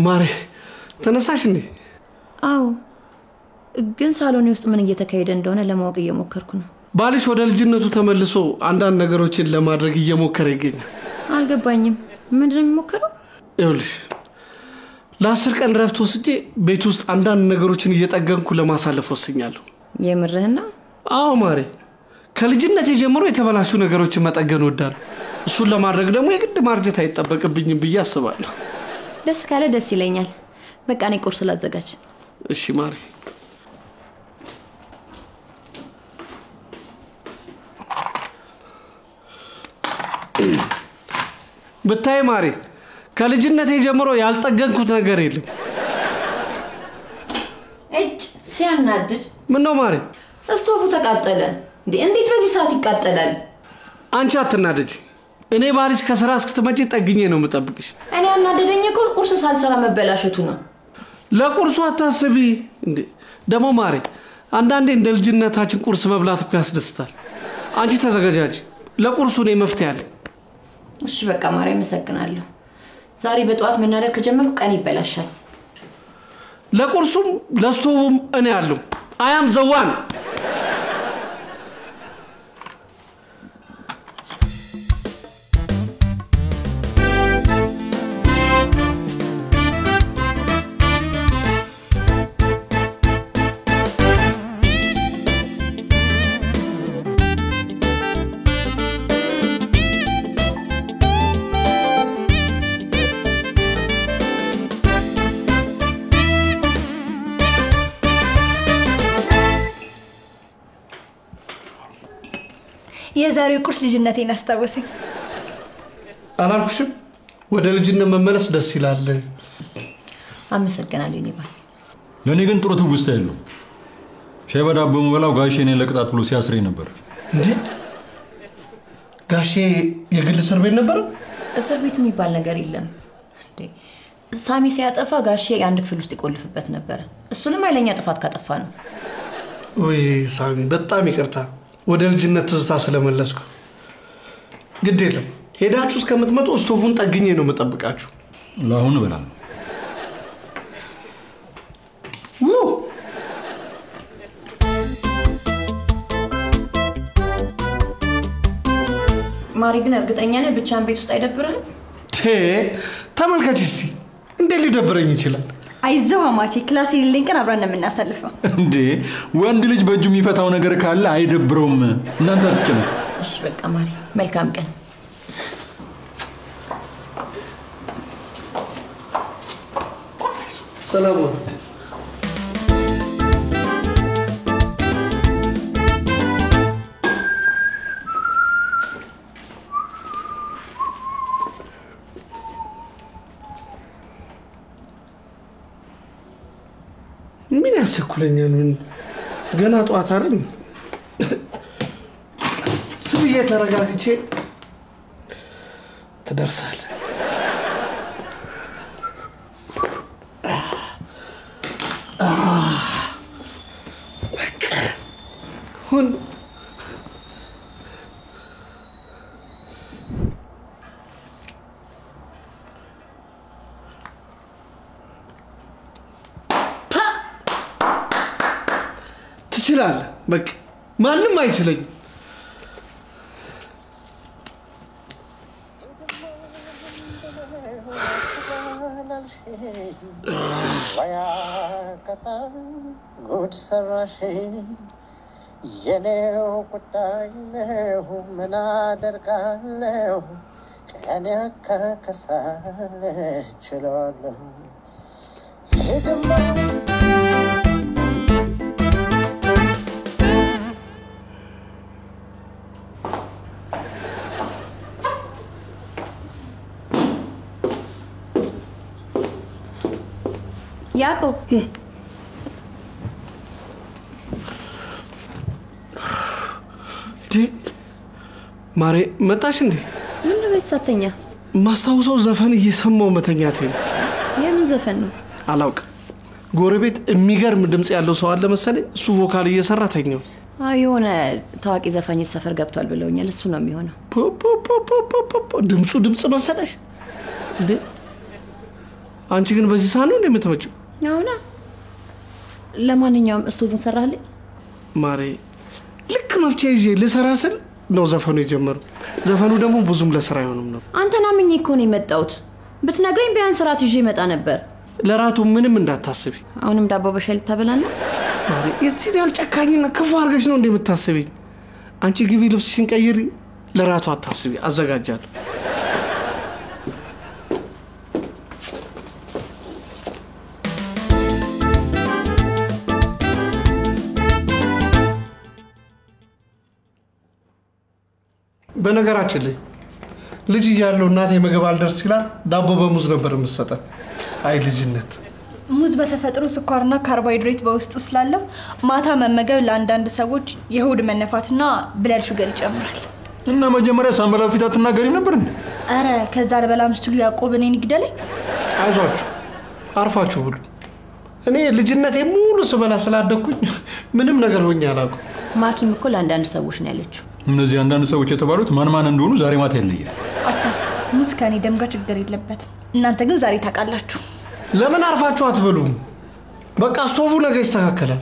ማሬ ተነሳሽ እንዴ? አዎ ግን ሳሎን ውስጥ ምን እየተካሄደ እንደሆነ ለማወቅ እየሞከርኩ ነው። ባልሽ ወደ ልጅነቱ ተመልሶ አንዳንድ ነገሮችን ለማድረግ እየሞከረ ይገኛል። አልገባኝም። ምንድነው የሚሞከረው? ይኸውልሽ ለ10 ቀን ረፍት ወስጄ ቤት ውስጥ አንዳንድ ነገሮችን እየጠገንኩ ለማሳለፍ ወስኛለሁ። የምርህና? አዎ ማሬ ከልጅነቴ ጀምሮ የተበላሹ ነገሮችን መጠገን ወዳለሁ። እሱን ለማድረግ ደግሞ የግድ ማርጀት አይጠበቅብኝም ብዬ አስባለሁ። ደስ ካለ ደስ ይለኛል። በቃ እኔ ቁርስ ላዘጋጅ። እሺ ማሬ። ብታይ ማሬ ከልጅነቴ ጀምሮ ያልጠገንኩት ነገር የለም። እጭ ሲያናድድ። ምን ነው ማሬ? ስቶቡ ተቃጠለ እንዴ? እንዴት በዚህ ሰዓት ይቃጠላል? አንቺ አትናደጂ። እኔ ባልሽ ከስራ እስክትመጪ ጠግኜ ነው የምጠብቅሽ። እኔ ያናደደኝ እኮ ቁርሱ ሳልሰራ መበላሸቱ ነው። ለቁርሱ አታስቢ እንዴ። ደሞ ማሬ አንዳንዴ እንደ ልጅነታችን ቁርስ መብላት እኮ ያስደስታል። አንቺ ተዘጋጃጂ፣ ለቁርሱ ነው መፍትሄ አለ። እሺ በቃ ማሬ መሰግናለሁ። ዛሬ በጧት መናደር ከጀመርኩ ቀን ይበላሻል። ለቁርሱም ለስቶቡም እኔ አለው። አያም ዘዋን የዛሬው ቁርስ ልጅነቴን አስታወሰኝ። አላልኩሽም? ወደ ልጅነት መመለስ ደስ ይላል። አመሰግናለሁ ኔባ። ለኔ ግን ጥሩ ትውስታ የለው። ሻይ በዳቦ መብላው ጋሼ እኔን ለቅጣት ብሎ ሲያስረኝ ነበር። እንዴ ጋሼ የግል እስር ቤት ነበር? እስር ቤት የሚባል ነገር የለም እንዴ። ሳሚ ሲያጠፋ ጋሼ አንድ ክፍል ውስጥ ይቆልፍበት ነበር። እሱንም ኃይለኛ ጥፋት ካጠፋ ነው። ወይ ሳሚ በጣም ይቅርታ ወደ ልጅነት ትዝታ ስለመለስኩ። ግድ የለም ሄዳችሁ እስከምትመጡ ስቶፉን ጠግኜ ነው መጠብቃችሁ። ለአሁን እበላለሁ። ማሪ ግን እርግጠኛ ነህ ብቻህን ቤት ውስጥ አይደብርህም? ተመልከች እስቲ እንዴት ሊደብረኝ ይችላል? አይዞህ አማቼ ክላስ የሌለኝ ቀን አብረን የምናሳልፈው። እንዴ ወንድ ልጅ በእጁ የሚፈታው ነገር ካለ አይደብረውም። እናንተ አትጨነቁ። እሺ በቃ ማሪ መልካም ቀን። ሰላም ነው። ምን ያስቸኩለኛል? ምን ገና ጧት አይደል? ስብዬ ተረጋግቼ ትደርሳለህ። ሁን ትችላለህ። በቃ ማንም አይችለኝም። ጉድ ሰራሽ የኔው ቁጣይ ነው ምን አደርጋለሁ ቀን ያካከሳል ችላለሁ ሄድማ ያዕቆብ ማሬ መጣሽ እንዴ? ምን ነው በተሳተኛ? ማስታውሰው ዘፈን እየሰማው መተኛቴ ነው። የምን ዘፈን ነው? አላውቅም። ጎረቤት የሚገርም ድምጽ ያለው ሰው አለ መሰለኝ። እሱ ቮካል እየሰራ ተኛው። የሆነ ታዋቂ ዘፋኝ ሰፈር ገብቷል ብለውኛል። እሱ ነው የሚሆነው። ድምጹ ድምጽ መሰለሽ እንዴ? አንቺ ግን በዚህ ሳኑ እንደምትመጪው ነውና ለማንኛውም ስቶቭን ሰራልኝ ማሬ ልክ መፍቻ ይዤ ልሰራ ስል ነው ዘፈኑ የጀመረው ዘፈኑ ደግሞ ብዙም ለስራ አይሆንም ነው አንተና ምኝ እኮ ነው የመጣሁት ብትነግረኝ ቢያንስ ራት ይዤ መጣ ነበር ለራቱ ምንም እንዳታስቢ አሁንም ዳቦ በሻይ ልታበላና ማሬ እዚህ ያልጨካኝና ክፉ አርገሽ ነው እንደምታስቢ አንቺ ግቢ ልብስሽን ቀይሪ ለራቱ አታስቢ አዘጋጃለሁ በነገራችን ላይ ልጅ ያለው እናቴ ምግብ አልደርስ ይላል ዳቦ በሙዝ ነበር የምትሰጠን አይ ልጅነት ሙዝ በተፈጥሮ ስኳርና ካርቦሃይድሬት በውስጡ ስላለው ማታ መመገብ ለአንዳንድ ሰዎች የሆድ መነፋትና ብለድ ሹገር ይጨምራል እና መጀመሪያ ሳምበላ ፊት አትናገሪም ነበር እንዴ አረ ከዛ ለበላም ስትሉ ያዕቆብ እኔን ይግደለኝ አይዟችሁ አርፋችሁ ሁሉ እኔ ልጅነቴ ሙሉ ስበላ ስላደኩኝ ምንም ነገር ሆኜ አላውቅም ማኪም እኮ ለአንዳንድ ሰዎች ነው ያለችው እነዚህ አንዳንድ ሰዎች የተባሉት ማን እንደሆኑ ዛሬ ማታ ይለያል አታስ ሙዝ ከኔ ደም ጋር ችግር የለበትም እናንተ ግን ዛሬ ታውቃላችሁ ለምን አርፋችሁ አትበሉም በቃ ስቶቭ ነገ ይስተካከላል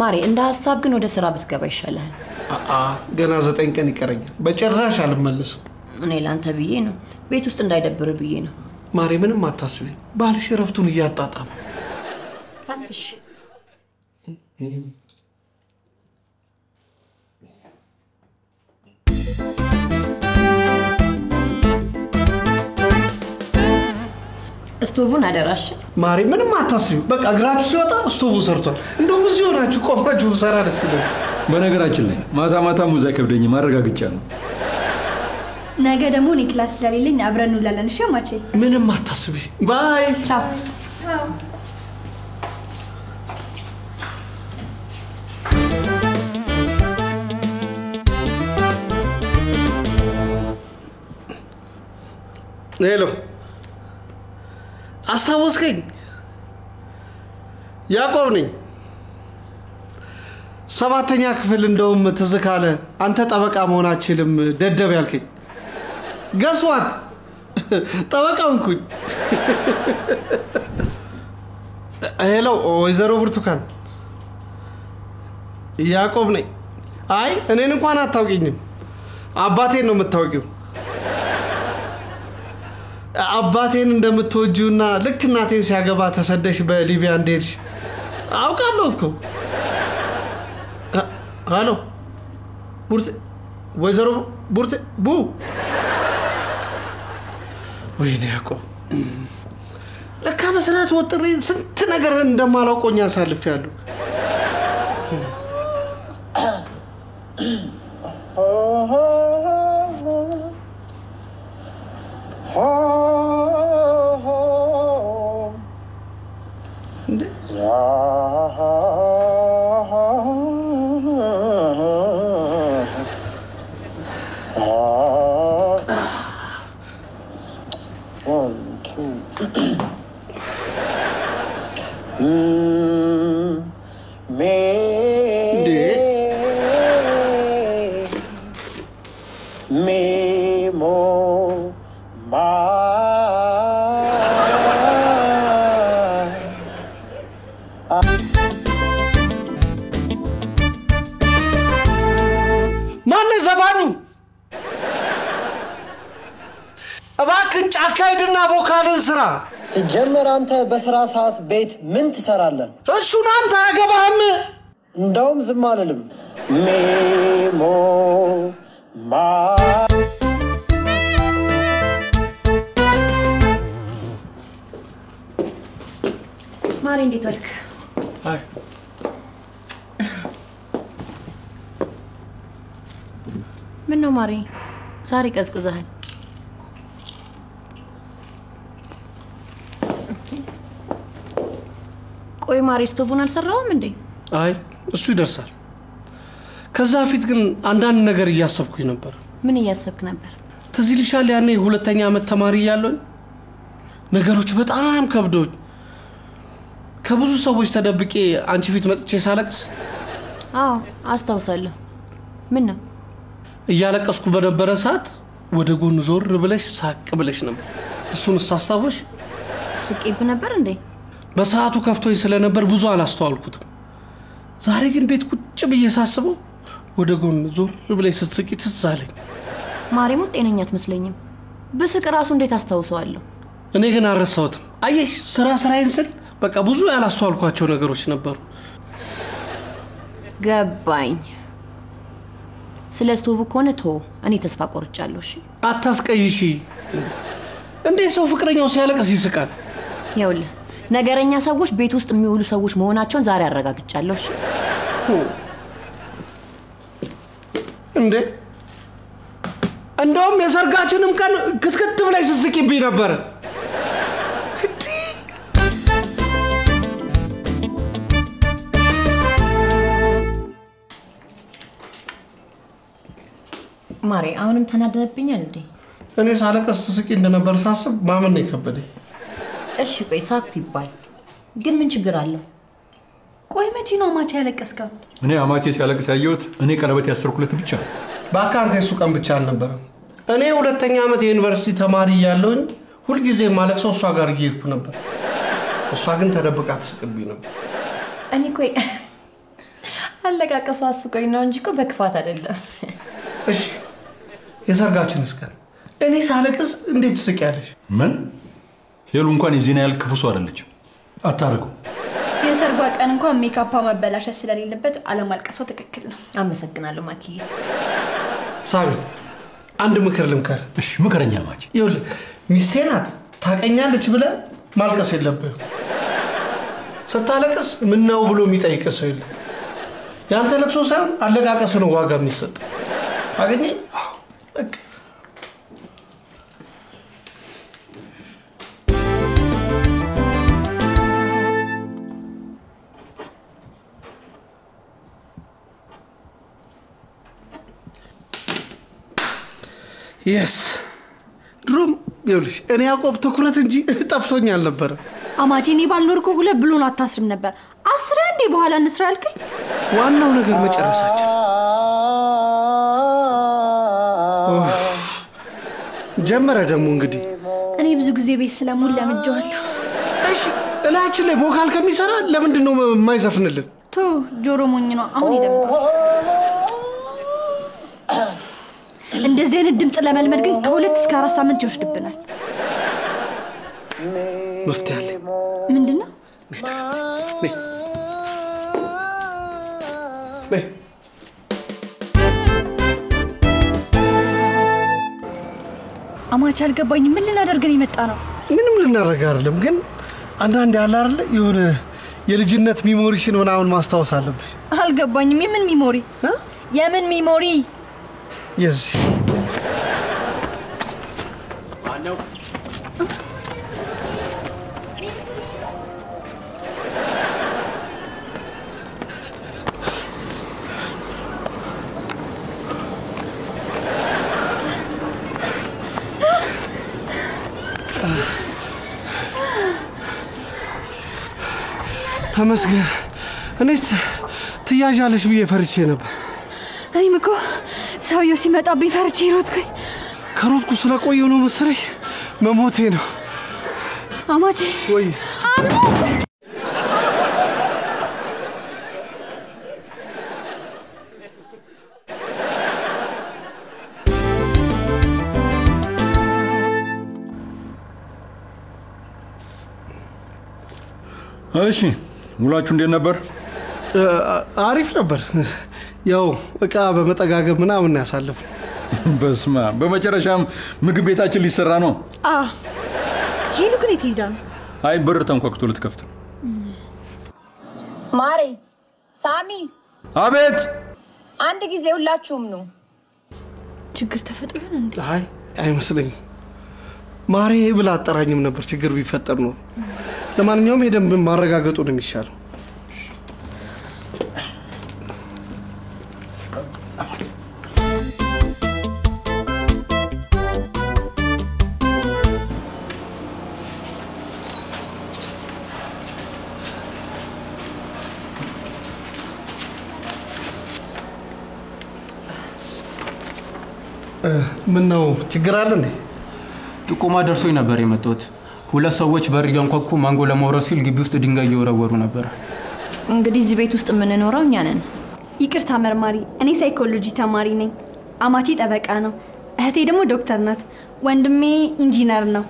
ማሬ እንደ ሐሳብ ግን ወደ ስራ ብትገባ ይሻላል ገና 9 ቀን ይቀረኛል በጭራሽ አልመለስም እኔ ላንተ ብዬ ነው ቤት ውስጥ እንዳይደብር ብዬ ነው ማሬ ምንም አታስቢ ባልሽ ረፍቱን እያጣጣም ታንሽ ስቶቭን አደራሽ ማሪ ምንም አታስቢ በቃ ግራችሁ ሲወጣ ስቶቭ ሰርቷል እንደው ብዙ ሆናችሁ ቆማችሁ ሰራ ደስ ይላል በነገራችን ላይ ማታ ሙዝ አይከብደኝ ማረጋግጫለሁ ነገ ደግሞ እኔ ክላስ ስለሌለኝ አብረን እንውላለን እሺ ማቼ ምንም አታስቢ ባይ ቻው ሄሎ አስታወስከኝ ያዕቆብ ነኝ 7ኛ ክፍል እንደውም ትዝ ካለ አንተ ጠበቃ መሆን አትችልም ደደብ ያልከኝ ገስዋት ጠበቃውንኩኝ ሄሎ ወይዘሮ ብርቱካን ያዕቆብ ነኝ አይ እኔን እንኳን አታውቂኝም አባቴን ነው የምታውቂው አባቴን እንደምትወጂውና ልክ እናቴን ሲያገባ ተሰደሽ በሊቢያ እንደሄድሽ አውቃለሁ እኮ ሃሎ ቡርቴ ወይዘሮ ቡርቴ ቡ ወይኔ ያዕቆብ ለካ በስራት ወጥሬ ስንት ነገር እንደማላውቆኝ አሳልፌያለሁ ጫካይድና ቦካልን ስራ ሲጀመር አንተ በስራ ሰዓት ቤት ምን ትሰራለህ እሱን አንተ አገባህም እንደውም ዝም አልልም ሜሞ ማ ማሪ እንዴት ዋልክ አይ ምን ነው ማሪ ዛሬ ቀዝቅዘሃል ቆይ ማሪ ስቶቭን አልሰራውም እንዴ አይ እሱ ይደርሳል ከዛ ፊት ግን አንዳንድ ነገር እያሰብኩኝ ነበር ምን እያሰብክ ነበር ትዝ ይልሻል ያኔ ሁለተኛ ዓመት ተማሪ ያለው ነገሮች በጣም ከብዶኝ ከብዙ ሰዎች ተደብቄ አንቺ ፊት መጥቼ ሳለቅስ አዎ አስታውሳለሁ ምን ነው እያለቀስኩ በነበረ ሰዓት ወደ ጎን ዞር ብለሽ ሳቅ ብለሽ ነበር እሱን አስታውሽ ስቄብ ነበር እንዴ? በሰዓቱ ከፍቶኝ ስለነበር ብዙ አላስተዋልኩትም። ዛሬ ግን ቤት ቁጭ ብዬ ሳስበው ወደ ጎን ዞር ብለሽ ስትስቂ ትዝ አለኝ። ማርያም ጤነኛ አትመስለኝም። ብስቅ ራሱ እንዴት አስታውሰዋለሁ? እኔ ግን አልረሳሁትም። አየሽ ስራዬን ስል በቃ ብዙ ያላስተዋልኳቸው ነገሮች ነበሩ። ገባኝ። ስለ ስቶቭ ከሆነ እኔ ተስፋ ቆርጫለሁ። እሺ አታስቀይሺ። እንዴ ሰው ፍቅረኛው ሲያለቅስ ይስቃል? ይኸውልህ ነገረኛ ሰዎች ቤት ውስጥ የሚውሉ ሰዎች መሆናቸውን ዛሬ አረጋግጫለሁ። እሺ እንዴ እንደውም የሰርጋችንም ቀን ክትክት ብለሽ ስትስቂብኝ ነበር። ማሬ አሁንም ተናደነብኛል እንዴ? እኔ ሳለቀስ ትስቂ እንደነበር ሳስብ ማመን ነው የከበደኝ። እሺ ቆይ ሳኩ ይባል ግን ምን ችግር አለው? ቆይ መቼ ነው አማቼ ያለቀስከው? እኔ አማቼ ሲያለቅስ ያየሁት እኔ ቀለበት ያሰርኩለት ብቻ ነው። በአካንተ እሱ ቀን ብቻ አልነበረም። እኔ ሁለተኛ ዓመት የዩኒቨርሲቲ ተማሪ እያለሁኝ ሁልጊዜ ማለቅሰው እሷ ጋር እየሄድኩ ነበር። እሷ ግን ተደብቃ ትስቅብኝ ነበር። እኔ ቆይ አለቃቀሱ አስቆኝ ነው እንጂ እኮ በክፋት አይደለም። እሺ የሰርጋችንስ ቀን እኔ ሳለቅስ እንዴት ትስቂያለሽ? ምን ሄሉ እንኳን የዚህን ያህል ክፉ ሰው አይደለችም። አታርገው። የሰርጓ ቀን እንኳን ሜካፓ መበላሸት ስለሌለበት አለማልቀሷ ትክክል ነው። አመሰግናለሁ ማኪዬ። ሳሚ አንድ ምክር ልምከር። እሺ ምክረኛ ማች። ይኸውልህ ሚስቴ ናት ታውቀኛለች ብለህ ማልቀስ የለብህም። ስታለቅስ ምነው ብሎ የሚጠይቅ ሰው የለም። ያንተ ለቅሶ ሳይሆን አለቃቀስ ነው ዋጋ የሚሰጥ። አገኘ? በቃ yes ድሮም ይኸውልሽ እኔ ያዕቆብ ትኩረት እንጂ ጠፍቶኝ አልነበረ። አማቼ እኔ ባልኖርኩ ሁለት ብሎን አታስርም ነበር። አስራ እንዴ በኋላ እንስራ አልከኝ። ዋናው ነገር መጨረሳችን። ጀመረ ደግሞ እንግዲህ እኔ ብዙ ጊዜ ቤት ስለሙሉ ለምጄዋለሁ። እሺ እላችን ላይ ቮካል ከሚሰራ ለምንድን ነው የማይዘፍንልን? ጆሮ ሞኝ ነው አሁን ይደምጣል። እንደዚህ አይነት ድምጽ ለመልመድ ግን ከ2 እስከ 4 ሳምንት ይወስድብናል። መፍትሄ አለ። ምንድነው? አማች አልገባኝም። ምን ልናደርገን የመጣ ነው? ምንም ልናደርግ አይደለም፣ ግን አንዳንዴ ያለ አይደል የሆነ የልጅነት ሚሞሪሽን ምናምን ማስታወስ አለብሽ። አልገባኝም። የምን ሚሞሪ? የምን ሚሞሪ? yes ማነው? ተመስገን። እኔስ ትያዣለሽ ብዬ ፈርቼ ነበር። እኔም እኮ ሰውየው ሲመጣብኝ ፈርቼ ሮጥኩኝ። ከሮጥኩ ስለቆየው ነው መሰለኝ መሞቴ ነው። አማቼ ወይ እሺ ሙላችሁ እንዴት ነበር? አሪፍ ነበር። ያው እቃ በመጠጋገብ ምናምን ያሳለፍ። በስማ በመጨረሻም ምግብ ቤታችን ሊሰራ ነው። ሄሉ ግን የት ሄዳ ነው? አይ በር ተንኳክቶ ልትከፍት ነው። ማሬ ሳሚ። አቤት። አንድ ጊዜ ሁላችሁም ነው። ችግር ተፈጥሮ ይሆን እንዴ? አይ አይመስለኝም። ማሬ ብላ አጠራኝም ነበር ችግር ቢፈጠር ነው። ለማንኛውም ሄደን ማረጋገጡ ነው የሚሻለው። ምን ነው ችግር አለ እንዴ? ጥቆማ ደርሶኝ ነበር የመጣሁት። ሁለት ሰዎች በር ያንኳኩ ማንጎ ለማውረድ ሲል ግቢ ውስጥ ድንጋይ እየወረወሩ ነበር። እንግዲህ እዚህ ቤት ውስጥ የምንኖረው እኛ ነን። ይቅርታ መርማሪ፣ እኔ ሳይኮሎጂ ተማሪ ነኝ። አማቼ ጠበቃ ነው። እህቴ ደግሞ ዶክተር ናት። ወንድሜ ኢንጂነር ነው።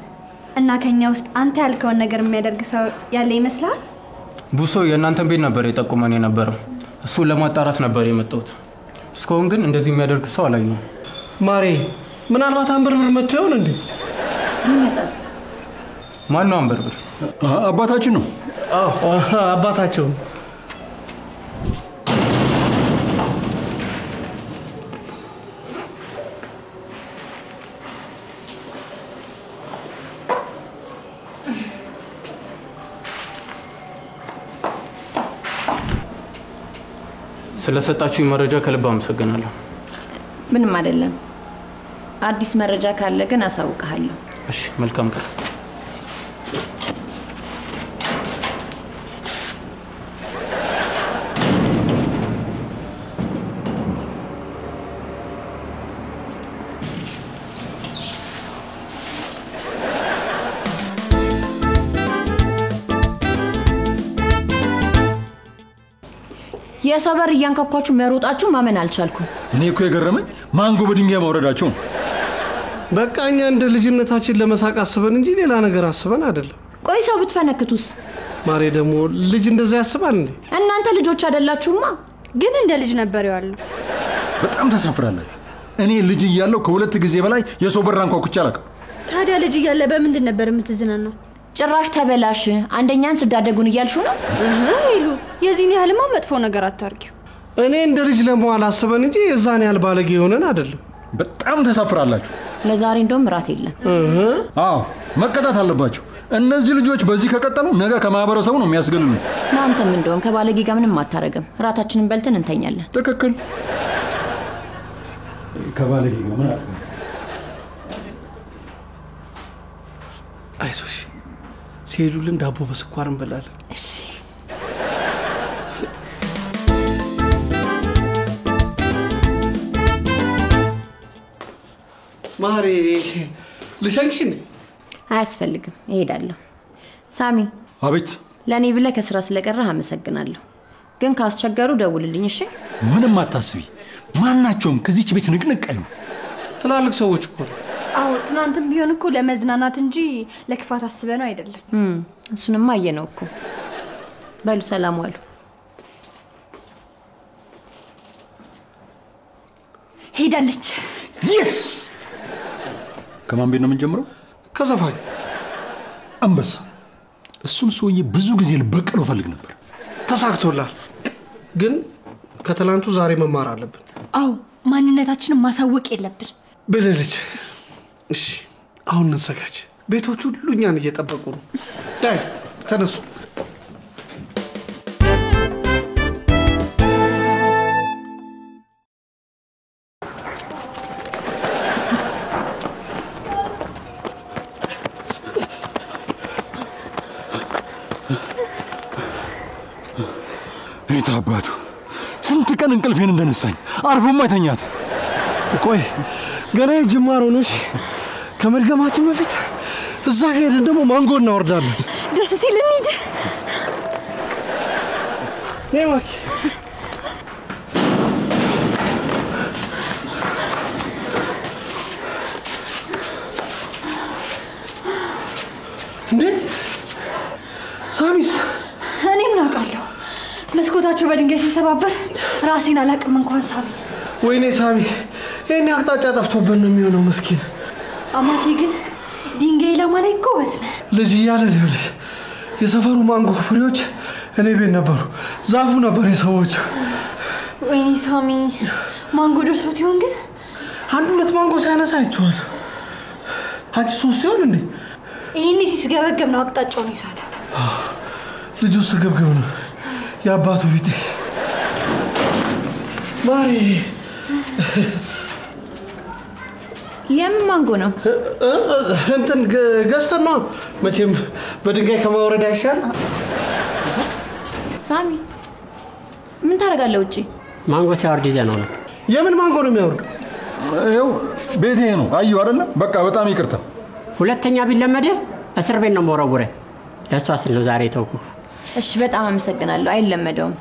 እና ከኛ ውስጥ አንተ ያልከውን ነገር የሚያደርግ ሰው ያለ ይመስላል? ቡሶ የእናንተን ቤት ነበር የጠቁመን የነበረው። እሱን ለማጣራት ነበር የመጣሁት። እስካሁን ግን እንደዚህ የሚያደርግ ሰው አላየሁም። ማሬ ምናልባት አንበርብር መጥቶ ይሆን እንዴ? ማን ነው አንበርብር? አባታችን ነው። አዎ አባታቸው። ስለሰጣችሁኝ መረጃ ከልብ አመሰግናለሁ። ምንም አይደለም። አዲስ መረጃ ካለ ግን አሳውቅሃለሁ። እሺ፣ መልካም ቀን። የሰበር እያንኳኳችሁ መሮጣችሁ ማመን አልቻልኩም። እኔ እኮ የገረመኝ ማንጎ በድንጋይ ማውረዳቸው። በቃ እኛ እንደ ልጅነታችን ለመሳቅ አስበን እንጂ ሌላ ነገር አስበን አይደለም። ቆይ ሰው ብትፈነክቱስ? ማሬ ደግሞ ልጅ እንደዛ ያስባል እንዴ? እናንተ ልጆች አይደላችሁማ። ግን እንደ ልጅ ነበር ያለው። በጣም ተሳፍራለች። እኔ ልጅ እያለሁ ከሁለት ጊዜ በላይ የሰው በር አንኳኩቼ አላውቅም። ታዲያ ልጅ እያለ በምንድን ነበር የምትዝናናው? ጭራሽ ተበላሽ። አንደኛን ስዳደጉን እያልሽው ነው? ይሉ የዚህን ያህልማ መጥፎ ነገር አታርጊው። እኔ እንደ ልጅ ለመዋል አስበን እንጂ የዛን ያህል ባለጌ ሆነን አይደለም። በጣም ተሳፍራላችሁ። ለዛሬ እንደውም ራት የለም። አዎ መቀጣት አለባቸው። እነዚህ ልጆች በዚህ ከቀጠሉ ነገ ከማህበረሰቡ ነው የሚያስገሉን። እናንተም እንደውም ከባለጌ ጋር ምንም አታረግም። ራታችንን በልተን እንተኛለን። ትክክል። ከባለጌ ጋር ምን አለ? አይዞሽ፣ ሲሄዱልን ዳቦ በስኳር እንበላለን። እሺ። ማሬ ልሸንሽ እንዴ? አያስፈልግም፣ እሄዳለሁ። ሳሚ። አቤት። ለኔ ብለህ ከስራ ስለቀረህ አመሰግናለሁ። ግን ካስቸገሩ ደውልልኝ እሺ? ምንም አታስቢ። ማናቸውም ከዚህች ቤት ንቅንቅ አይሉ። ትላልቅ ሰዎች እኮ። አዎ ትናንትም ቢሆን እኮ ለመዝናናት እንጂ ለክፋት አስበነው አይደለም። እሱንማ አየነው እኮ። በሉ ሰላም ዋሉ። ሄዳለች። የስ ከማን ቤት ነው የምንጀምረው? ከዘፋኝ አንበሳ። እሱን ሰውዬ ብዙ ጊዜ ልበቀለው ፈልግ ነበር። ተሳክቶላል። ግን ከትላንቱ ዛሬ መማር አለብን። አዎ ማንነታችንን ማሳወቅ የለብን። ብልልጅ። እሺ አሁን እንዘጋጅ። ቤቶቹ ሁሉ እኛን እየጠበቁ ነው። ዳይ ተነሱ። ቤት አባቱ ስንት ቀን እንቅልፌን እንደነሳኝ አርፎም አይተኛት። ቆይ ገና ጅማሮ ነው። እሺ ከመድገማችን በፊት እዛ ሄደን ደግሞ ማንጎ እናወርዳለን። ደስ ሲል እንሂድ። ነይማኪ። እንዴ ሳሚስ? እኔም ናቃለሁ። መስኮታቸው በድንጋይ ሲሰባበር ራሴን አላቅም እንኳን ሳሚ። ወይኔ ሳሚ፣ ይሄን አቅጣጫ ጠፍቶብን ነው የሚሆነው። መስኪን አማቼ ግን ድንጋይ ለማላይ ጎበዝ ነህ። ልጅ እያለ ልጅ የሰፈሩ ማንጎ ፍሬዎች እኔ ቤት ነበሩ። ዛፉ ነበር የሰዎቹ። ወይኔ ሳሚ፣ ማንጎ ደርሶት ይሆን ግን? አንድ ሁለት ማንጎ ሳይነሳ አይቼዋለሁ። አንቺ ሶስት ይሆን እንዴ? ይሄኔ ሲስገበገብ ነው አቅጣጫውን ይሳተ። ልጁ ስግብግብ ነው የአባቱ ቢጤ። ማሪ የምን ማንጎ ነው? እንትን ገዝተን ነው መቼም በድንጋይ ከማውረድ አይሻል። ሳሚ ምን ታደርጋለህ ውጪ? ማንጎ ሲያወርድ ይዘነው ነው። የምን ማንጎ ነው የሚያወርዱ? ይኸው ቤቴ ነው። አየሁ አይደለ? በቃ በጣም ይቅርታ። ሁለተኛ ቢለመደ እስር ቤት ነው የምወረውርህ። ለእሷ ስል ነው ዛሬ ተውኩህ። እሺ በጣም አመሰግናለሁ። አይለመደውም።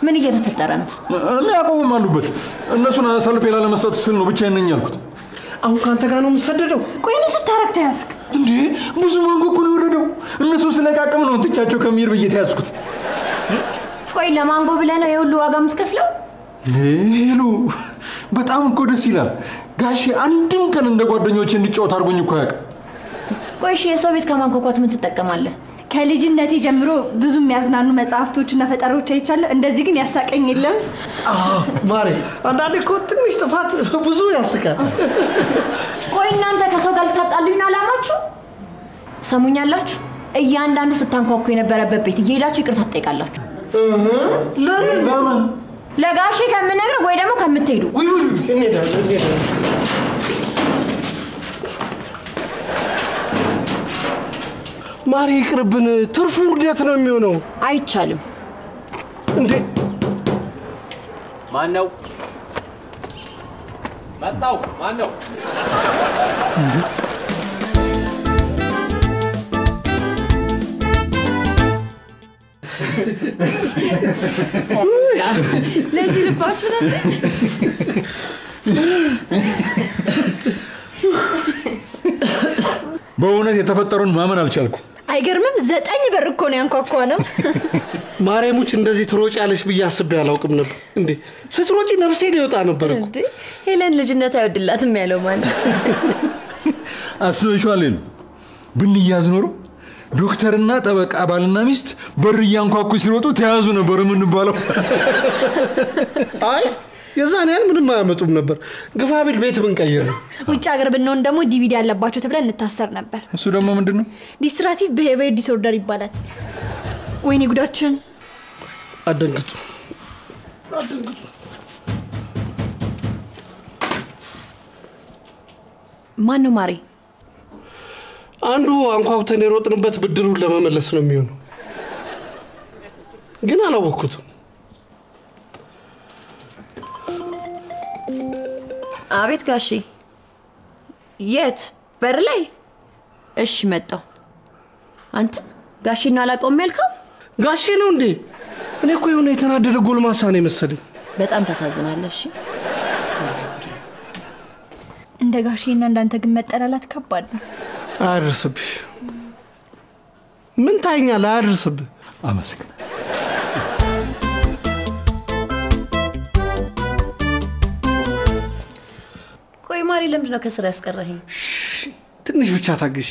ምን እየተፈጠረ ነው? ሊያቆሙም አሉበት። እነሱን አሳልፌ ላለመስጠት ስል ነው ብቻዬን ነኝ ያልኩት። አሁን ካንተ ጋር ነው የምሰደደው? ቆይ ምን ስታረግ ተያዝክ እንዴ? ብዙ ማንጎ እኮ ነው የወረደው። እነሱን ስለቃቀም ነው ትቻቸው ከሚሄድ ብዬ ተያዝኩት። ቆይ ለማንጎ ብለህ ነው የሁሉ ዋጋ የምትከፍለው? ሄሎ በጣም እኮ ደስ ይላል። ጋሼ አንድም ቀን እንደ ጓደኞቼ እንድጫወት አድርጎኝ እኮ ያውቅ። ቆይ እሺ የሰው ቤት ከማንኳኳት ምን ትጠቀማለህ? ከልጅነቴ ጀምሮ ብዙ የሚያዝናኑ መጽሐፍቶችና ፈጠሮች አይቻለሁ። እንደዚህ ግን ያሳቀኝ የለም። ማሬ አንዳንዴ እኮ ትንሽ ጥፋት ብዙ ያስቃል። ቆይ እናንተ ከሰው ጋር ልታጣሉኝ ነው አላማችሁ? ሰሙኛላችሁ? እያንዳንዱ ስታንኳኩ የነበረበት ቤት እየሄዳችሁ ይቅርታ ትጠይቃላችሁ። ለምን? ለጋሼ ከምነግር ወይ ደግሞ ከምትሄዱ። ውይ እንሄዳለን። ማሪ ይቅርብን፣ ትርፉ ውርደት ነው የሚሆነው። አይቻልም። እንዴ ማን ነው መጣው? ማን ነው? ለዚህ ልባችሁ ነው። በእውነት የተፈጠረውን ማመን አልቻልኩም። አይገርምም? 9 በር እኮ ነው ያንኳኳ ነው። ማርያሙች እንደዚህ ትሮጫለሽ ብዬ አስቤ አላውቅም ነበር። እንዴ ስትሮጪ ነፍሴ ሊወጣ ነበር እኮ። እንዴ ሄለን ልጅነት አይወድላትም ያለው ማን? አስበሽዋል? ብንያዝ ኖሮ ዶክተርና ጠበቃ ባልና ሚስት በር እያንኳኩ ሲሮጡ ተያዙ ነበር የምንባለው። አይ የዛን ያህል ምንም አያመጡም ነበር። ግፋ ቢል ቤት ብንቀይር ነው። ውጭ ሀገር ብንሆን ደግሞ ዲቪዲ ያለባቸው ተብለን እንታሰር ነበር። እሱ ደግሞ ምንድነው? ዲስትራክቲቭ ቢሄቪየር ዲስኦርደር ይባላል። ወይኔ ጉዳችን። አደንግጡ። ማን ነው ማሪ? አንዱ አንኳኩተን የሮጥንበት ብድሩን ለመመለስ ነው የሚሆነው። ግን አላወኩትም። አቤት ጋሼ። የት? በር ላይ? እሺ መጣው። አንተ ጋሼ ነው አላውቀውም ያልከው? ጋሼ ነው እንዴ? እኔ እኮ የሆነ የተናደደ ጎልማሳ ነው መሰለኝ። በጣም ታሳዝናለህ። እሺ እንደ ጋሼና እንዳንተ ግን መጠላላት ከባድ ነው። አያደርስብሽ። ምን ታይኛለህ? አያደርስብህ። አመሰግናለሁ። ቆይ ማሪ ለምንድን ነው ከስራ ያስቀረኸኝ? ትንሽ ብቻ ታገሽ።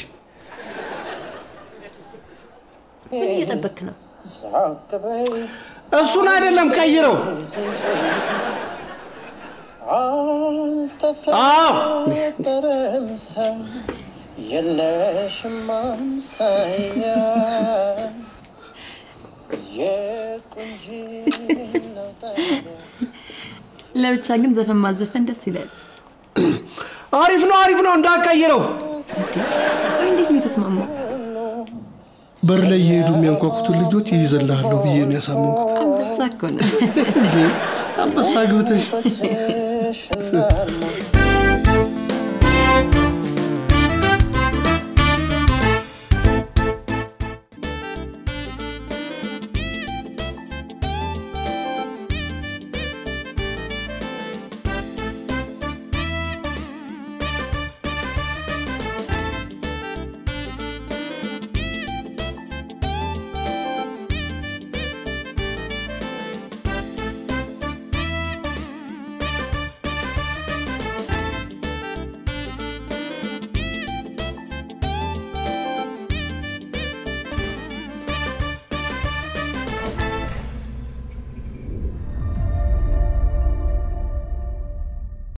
ምን እየጠበክ ነው? እሱን አይደለም ቀይረው። የለሽም አምሳያ የቁንጅናው ጣሪያ። ለብቻ ግን ዘፈን ማዘፈን ደስ ይላል። አሪፍ ነው እንዳቀይረው። ቆይ እንዴት ነው የተስማማው? በር ላይ እየሄዱ የሚያንኳኩትን ልጆች ይይዘልሃለሁ ብዬ ነው ያሳመንኩት። አንበሳ እኮ ነው እንዴ አንበሳ ግብተሽ